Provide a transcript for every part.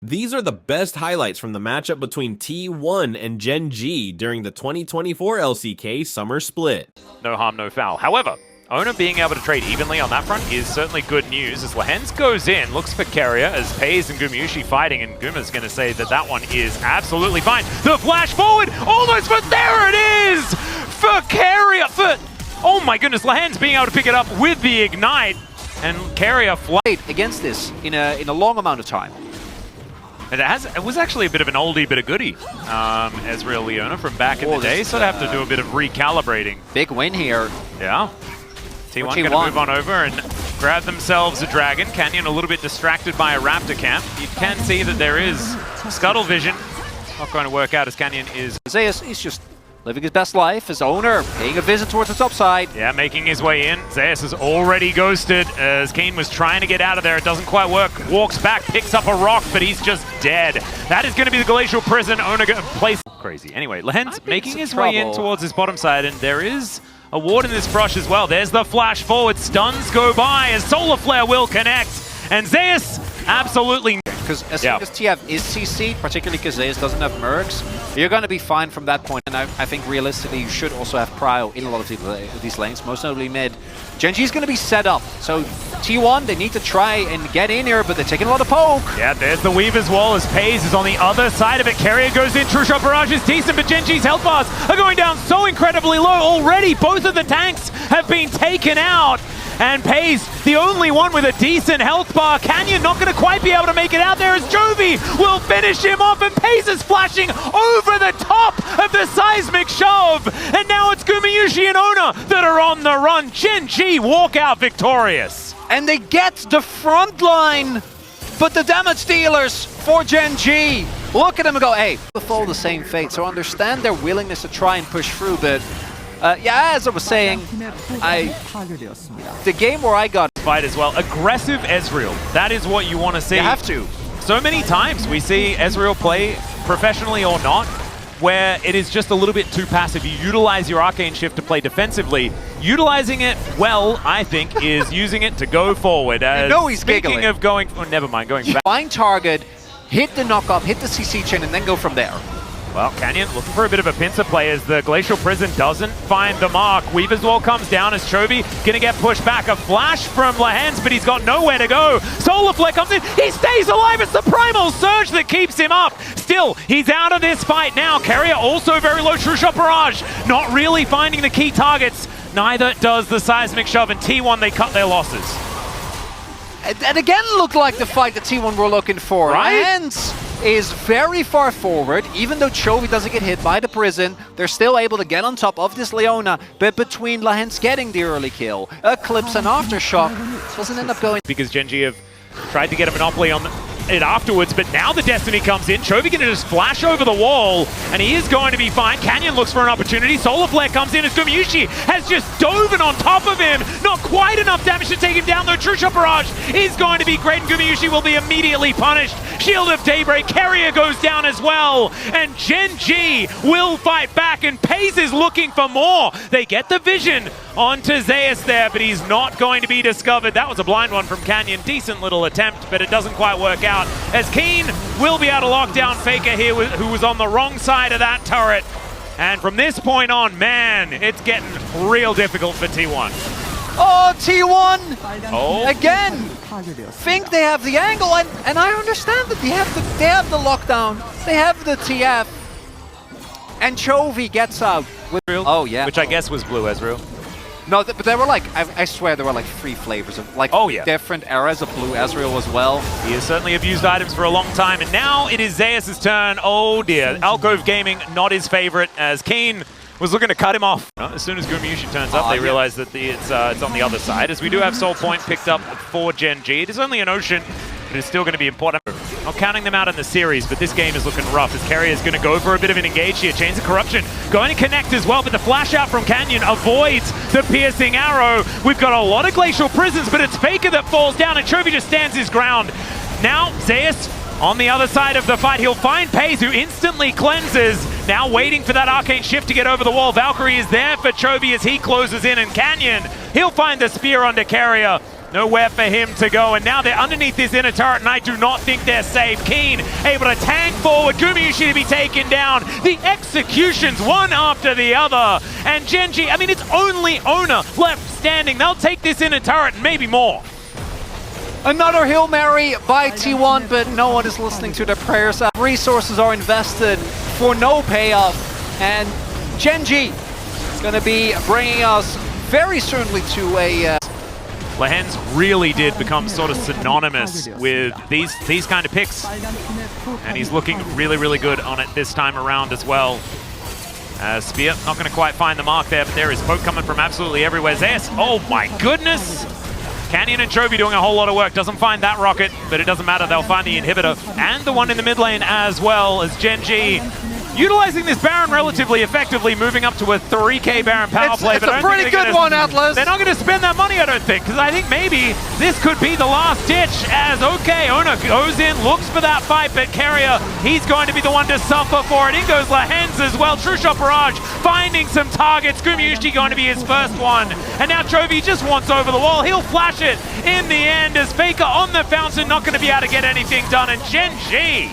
These are the best highlights from the matchup between T1 and Gen.G during the 2024 LCK Summer Split. No harm, no foul. However, Ona being able to trade evenly on that front is certainly good news as Lehens goes in, looks for Carrier as Pays and Gumyushi fighting, and Guma's going to say that that one is absolutely fine. The flash forward, almost, but there it is for Carrier. Oh my goodness, Lehens being able to pick it up with the Ignite, and Carrier played against this in a long amount of time. And it was actually a bit of an oldie, bit of goodie. Ezreal Leona from back in the day, so they have to do a bit of recalibrating. Big win here. Yeah. T1 going to move on over and grab themselves a dragon. Canyon a little bit distracted by a raptor camp. You can see that there is scuttle vision. Not going to work out as Canyon is... Zeus, he's just living his best life as owner, paying a visit towards the top side. Yeah, making his way in. Zeus is already ghosted as Keen was trying to get out of there. It doesn't quite work. Walks back, picks up a rock, but he's just dead. That is going to be the Glacial Prison. Owner going to place... Crazy. Anyway, Lehens making his way in towards his bottom side, and there is a ward in this brush as well. There's the flash forward. Stuns go by as Solar Flare will connect. And Zeus absolutely... Because as soon as TF is CC'd, particularly because Zeus doesn't have mercs, you're going to be fine from that point. And I think realistically you should also have prio in a lot of these lanes, most notably mid. Gen.G is going to be set up. So T1, they need to try and get in here, but they're taking a lot of poke. Yeah, there's the Weaver's Wall as Pays is on the other side of it. Carrier goes in, True Shot Barrage is decent, but Gen.G's health bars are going down so incredibly low already. Both of the tanks have been taken out. And Pays, the only one with a decent health bar. Canyon not going to quite be able to make it out there as Jovi will finish him off, and Pays is flashing over the top of the seismic shove. And now it's Gumyushi and Ona that are on the run. Gen.G walk out victorious. And they get the front line, but the damage dealers for Gen.G. Look at them and go, hey, they follow the same fate. So understand their willingness to try and push through, but yeah, as I was saying, the game where I got fight as well. Aggressive Ezreal. That is what you want to see. You have to. So many times we see Ezreal play, professionally or not, where it is just a little bit too passive. You utilize your Arcane Shift to play defensively. Utilizing it well, I think, is using it to go forward. You know he's giggling. Speaking of going... Oh, never mind, going back. Find target, hit the knock-up, hit the CC chain, and then go from there. Well, Canyon looking for a bit of a pincer play as the Glacial Prison doesn't find the mark. Weaver's Wall comes down as Chovy gonna get pushed back. A flash from Lehens, but he's got nowhere to go. Solar Flare comes in, he stays alive. It's the Primal Surge that keeps him up. Still, he's out of this fight now. Carrier also very low. True Shot Barrage not really finding the key targets. Neither does the Seismic Shove, and T1, they cut their losses. And again looked like the fight that T1 were looking for. Right? Lehens is very far forward. Even though Chovy doesn't get hit by the prison, they're still able to get on top of this Leona. But between Lehens getting the early kill, Eclipse and Aftershock, doesn't end up going... Because Gen.G have tried to get a monopoly on it afterwards, but now the Destiny comes in. Chovy gonna just flash over the wall, and he is going to be fine. Canyon looks for an opportunity. Solar Flare comes in as Gumyushi has just dove on top of him. Not quite enough damage to take him down, though. True Shot Barrage is going to be great, and Gumyushi will be immediately punished. Shield of Daybreak, Carrier goes down as well, and Gen.G will fight back, and Pays is looking for more. They get the vision onto Zeus there, but he's not going to be discovered. That was a blind one from Canyon. Decent little attempt, but it doesn't quite work out, as Keen will be able to lock down Faker here, who was on the wrong side of that turret. And from this point on, man, it's getting real difficult for T1. Oh, T1! Oh. Again! Think they have the angle, and I understand that they have the lockdown, they have the TF, and Chovy gets out. Oh, yeah. Which I guess was blue Ezreal. No, but there were like, I swear there were like 3 flavors of like different eras of blue Ezreal as well. He has certainly abused items for a long time, and now it is Zeus' turn. Oh dear, Alcove Gaming not his favorite, as Keen was looking to cut him off. As soon as Gumyushi turns up, they realize that it's on the other side, as we do have Soul Point picked up for Gen.G. It is only an Ocean, but it's still going to be important. Not counting them out in the series, but this game is looking rough as Carrier is going to go for a bit of an engage here. Chains of Corruption going to connect as well, but the flash out from Canyon avoids the piercing arrow. We've got a lot of Glacial Prisons, but it's Faker that falls down, and Chovy just stands his ground. Now, Zeus on the other side of the fight, he'll find Pays, who instantly cleanses. Now waiting for that Arcane Shift to get over the wall. Valkyrie is there for Chovy as he closes in, and Canyon, he'll find the spear onto Carrier. Nowhere for him to go, and now they're underneath this inner turret, and I do not think they're safe. Keen able to tank forward, Gumayusi to be taken down. The executions, one after the other, and Gen.G, I mean, it's only Owner left standing. They'll take this inner turret and maybe more. Another Hail Mary by T1, but no one is listening to their prayers. Resources are invested for no payoff, and Gen.G is going to be bringing us very certainly to a... Lehens really did become sort of synonymous with these kind of picks, and he's looking really, really good on it this time around as well. Spear not going to quite find the mark there, but there is poke coming from absolutely everywhere. Zayas, oh my goodness! Canyon and Chovy doing a whole lot of work. Doesn't find that rocket, but it doesn't matter. They'll find the inhibitor and the one in the mid lane as well, as Gen.G utilizing this Baron relatively effectively, moving up to a 3k Baron power play. It's a pretty good one, Atlas. They're not going to spend that money, I don't think, because I think maybe this could be the last ditch as, okay, Owner goes in, looks for that fight, but Carrier, he's going to be the one to suffer for it. In goes Lehens as well. True Shot Barrage finding some targets. Gumayusi going to be his first one. And now Chovy just wants over the wall. He'll flash it in the end as Faker on the fountain, not going to be able to get anything done. And Gen.G,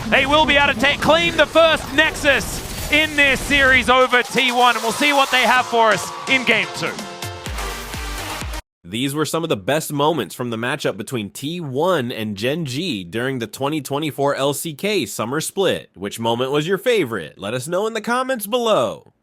they will be able to claim the first Nexus in this series over T1, and we'll see what they have for us in Game 2. These were some of the best moments from the matchup between T1 and Gen.G during the 2024 LCK Summer Split. Which moment was your favorite? Let us know in the comments below.